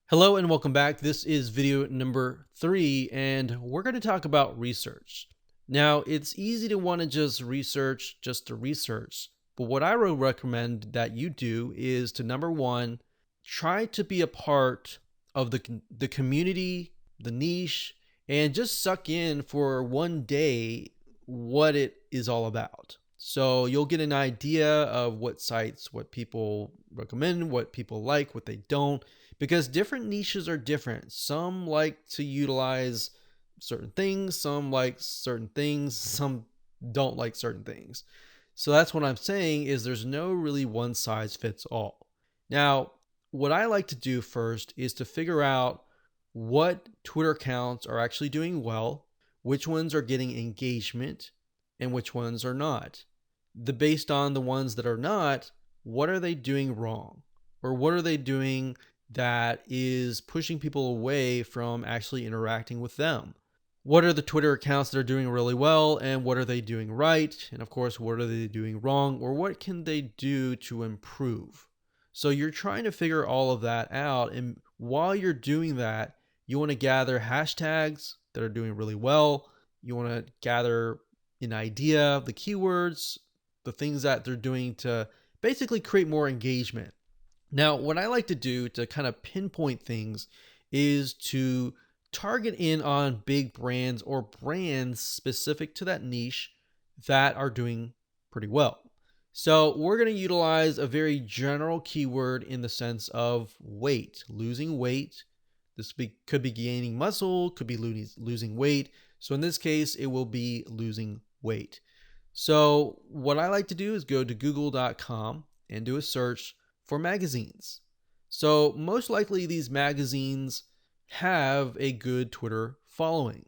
Hello and welcome back. This is video number 3, and we're going to talk about research. Now, it's easy to want to just research just to research, but what I would recommend that you do is to number one, try to be a part of the community, the niche, and just suck in for one day what it is all about. So you'll get an idea of what sites, what people recommend, what people like, what they don't, because different niches are different. Some like to utilize certain things, some like certain things, some don't like certain things. So that's what I'm saying is there's no really one size fits all. Now, what I like to do first is to figure out what Twitter accounts are actually doing well, which ones are getting engagement, and which ones are not. Based on the ones that are not, what are they doing wrong? Or what are they doing that is pushing people away from actually interacting with them? What are the Twitter accounts that are doing really well, and what are they doing right? And of course, what are they doing wrong, or what can they do to improve? So you're trying to figure all of that out. And while you're doing that, you want to gather hashtags that are doing really well. You want to gather an idea, the keywords, the things that they're doing to basically create more engagement. Now, what I like to do to kind of pinpoint things is to target in on big brands or brands specific to that niche that are doing pretty well. So we're going to utilize a very general keyword in the sense of weight, losing weight. Could be gaining muscle, could be losing weight. So in this case, it will be losing weight. So what I like to do is go to google.com and do a search for magazines. So most likely these magazines have a good Twitter following.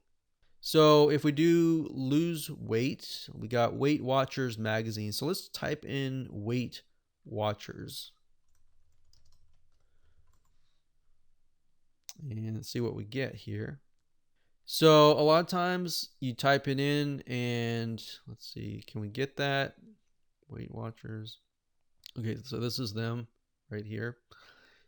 So if we do lose weight, we got Weight Watchers magazine. So let's type in Weight Watchers and see what we get here. So a lot of times you type it in and let's see, can we get that? Weight Watchers. Okay, so this is them right here.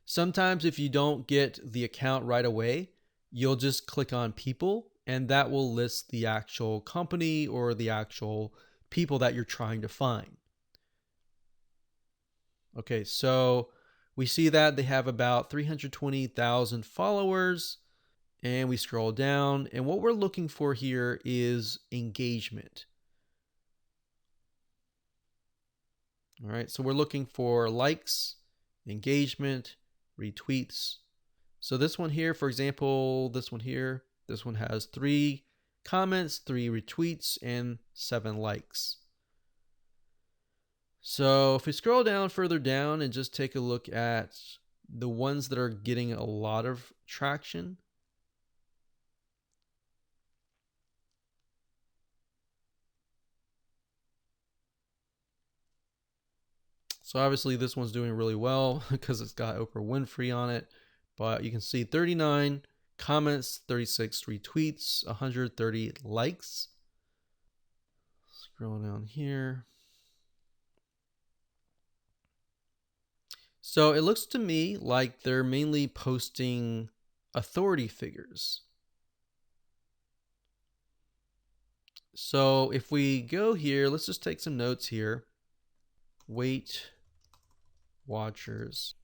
Sometimes if you don't get the account right away, you'll just click on people and that will list the actual company or the actual people that you're trying to find. Okay, so we see that they have about 320,000 followers, and we scroll down, and what we're looking for here is engagement. All right, so we're looking for likes, engagement, retweets. So this one here, for example, this one here, this one has 3 comments, 3 retweets, and 7 likes. So if we scroll down further down and just take a look at the ones that are getting a lot of traction. So obviously this one's doing really well because it's got Oprah Winfrey on it. But you can see 39 comments, 36 retweets, 130 likes. Scroll down here. So it looks to me like they're mainly posting authority figures. So if we go here, let's just take some notes here. Weight Watchers.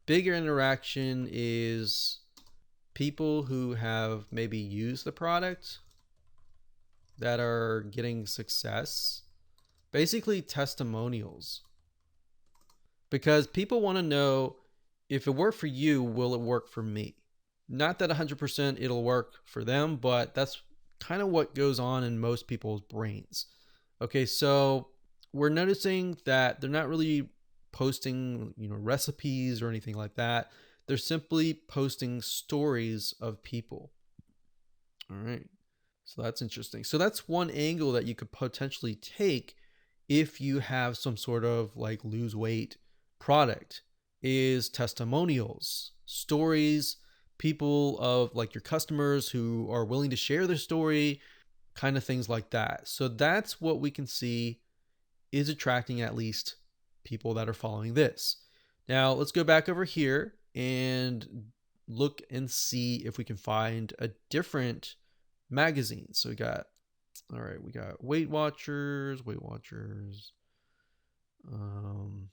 Bigger interaction is people who have maybe used the product that are getting success. Basically testimonials. Because people want to know, if it worked for you, will it work for me? Not that 100% it'll work for them, but that's kind of what goes on in most people's brains. Okay, so we're noticing that they're not really posting, recipes or anything like that. They're simply posting stories of people. All right. So that's interesting. So that's one angle that you could potentially take if you have some sort of like lose weight product, is testimonials, stories, people of like your customers who are willing to share their story, kind of things like that. So that's what we can see is attracting at least people that are following this. Now let's go back over here and look and see if we can find a different magazine. So we got, all right, we got Weight Watchers, Weight Watchers. Um,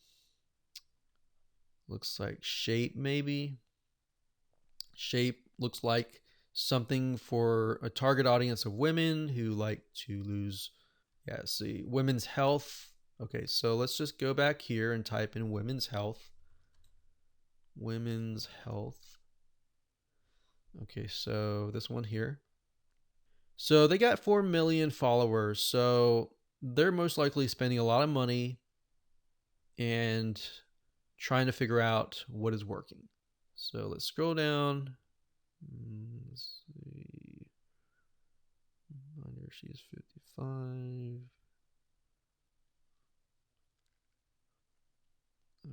looks like Shape, maybe. Shape looks like something for a target audience of women who like to lose. Yeah, see, women's health. Okay, so let's just go back here and type in women's health. Women's health. Okay, so this one here. So they got 4 million followers. So they're most likely spending a lot of money and trying to figure out what is working. So let's scroll down. Let's see. Under she's 55.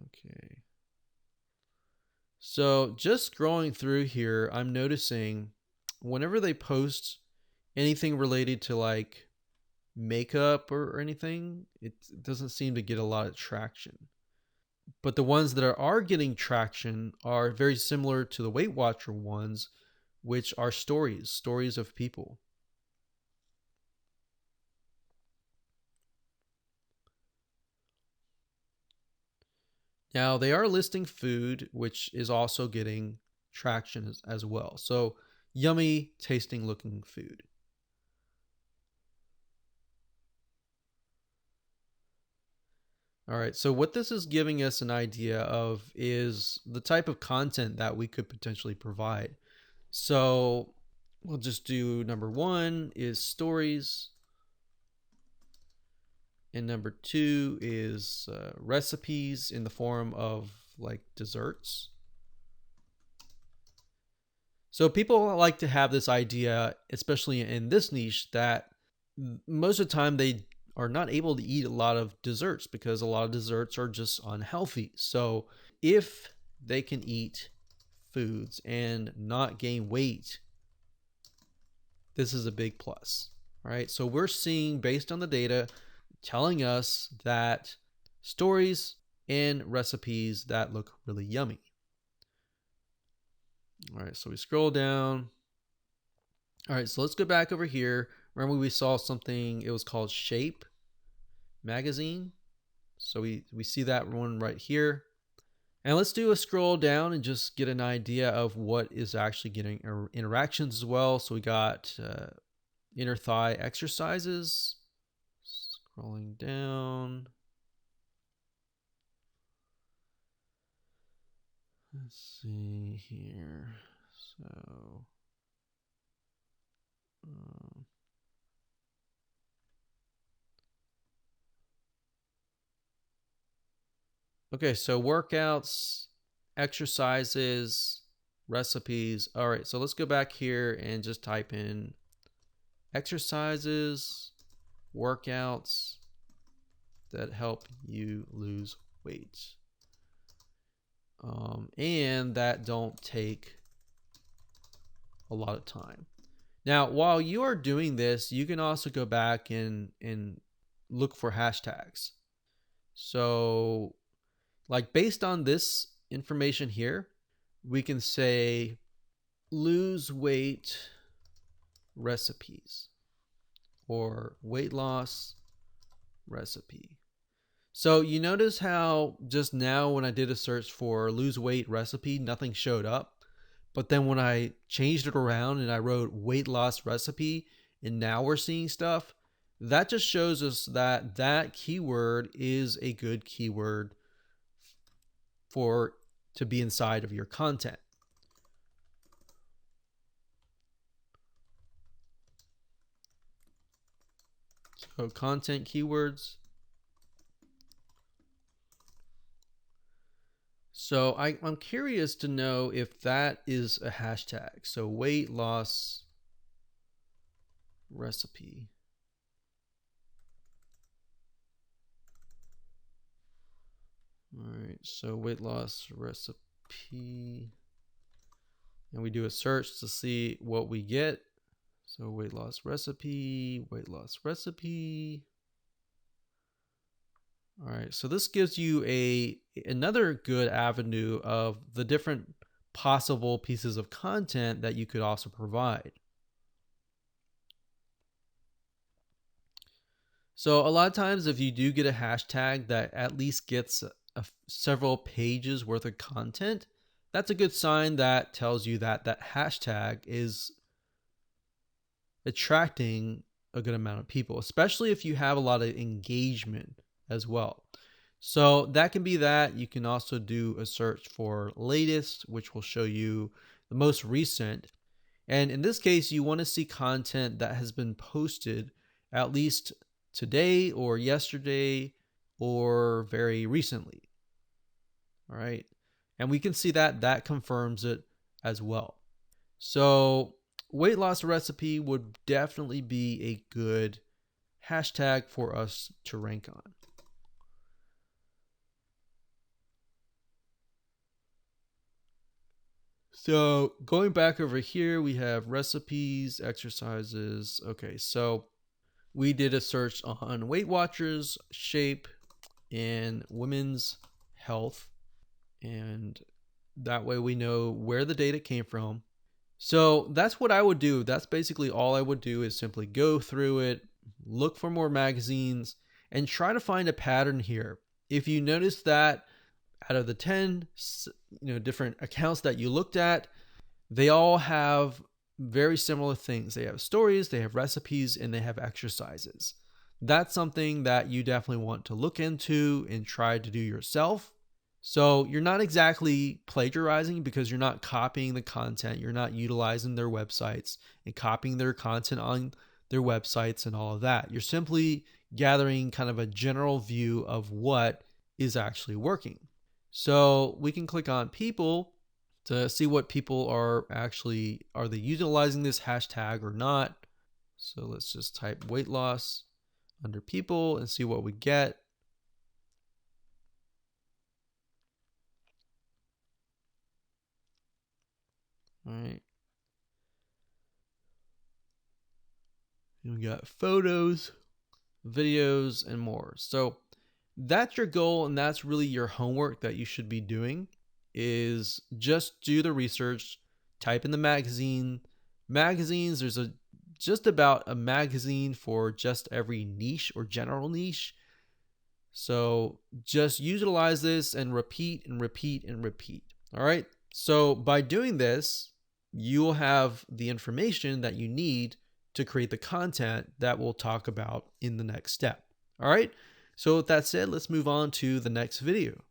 Okay. So just scrolling through here, I'm noticing whenever they post anything related to like makeup or anything, it doesn't seem to get a lot of traction. But the ones that are getting traction are very similar to the Weight Watcher ones, which are stories of people. Now they are listing food, which is also getting traction as well. So yummy tasting looking food. All right, so what this is giving us an idea of is the type of content that we could potentially provide. So we'll just do number one is stories, and number two is recipes in the form of like desserts. So people like to have this idea, especially in this niche, that most of the time they are not able to eat a lot of desserts because a lot of desserts are just unhealthy. So if they can eat foods and not gain weight, this is a big plus. All right. So we're seeing, based on the data, telling us that stories and recipes that look really yummy. All right. So we scroll down. All right. So let's go back over here. Remember, we saw something, it was called Shape magazine. So we see that one right here. And let's do a scroll down and just get an idea of what is actually getting interactions as well. So we got inner thigh exercises. Scrolling down. Let's see here. So, um, okay, so workouts, exercises, recipes. All right, so let's go back here and just type in exercises, workouts that help you lose weight. And that don't take a lot of time. Now, while you are doing this, you can also go back and look for hashtags. So, like based on this information here, we can say lose weight recipes or weight loss recipe. So you notice how just now when I did a search for lose weight recipe, nothing showed up. But then when I changed it around and I wrote weight loss recipe, and now we're seeing stuff, that just shows us that that keyword is a good keyword for to be inside of your content. So content keywords. So I'm curious to know if that is a hashtag. So weight loss recipe. All right, so weight loss recipe. And we do a search to see what we get. So weight loss recipe, weight loss recipe. All right, so this gives you another good avenue of the different possible pieces of content that you could also provide. So a lot of times if you do get a hashtag that at least gets several pages worth of content, that's a good sign that tells you that that hashtag is attracting a good amount of people, especially if you have a lot of engagement as well. So that can be that. You can also do a search for latest, which will show you the most recent. And in this case, you want to see content that has been posted at least today or yesterday or very recently. All right. And we can see that that confirms it as well. So weight loss recipe would definitely be a good hashtag for us to rank on. So going back over here, we have recipes, exercises. Okay, so we did a search on Weight Watchers, shape, and women's health. And that way we know where the data came from. So that's what I would do. That's basically all I would do is simply go through it, look for more magazines, and try to find a pattern here. If you notice that out of the 10 different accounts that you looked at, they all have very similar things. They have stories, they have recipes, and they have exercises. That's something that you definitely want to look into and try to do yourself. So you're not exactly plagiarizing because you're not copying the content. You're not utilizing their websites and copying their content on their websites and all of that. You're simply gathering kind of a general view of what is actually working. So we can click on people to see what people are they utilizing this hashtag or not. So let's just type weight loss under people and see what we get. All right. And we got photos, videos, and more. So that's your goal, and that's really your homework that you should be doing is just do the research, type in the magazines. There's just about a magazine for just every niche or general niche. So just utilize this and repeat and repeat and repeat. All right. So by doing this, you will have the information that you need to create the content that we'll talk about in the next step. All right. So with that said, let's move on to the next video.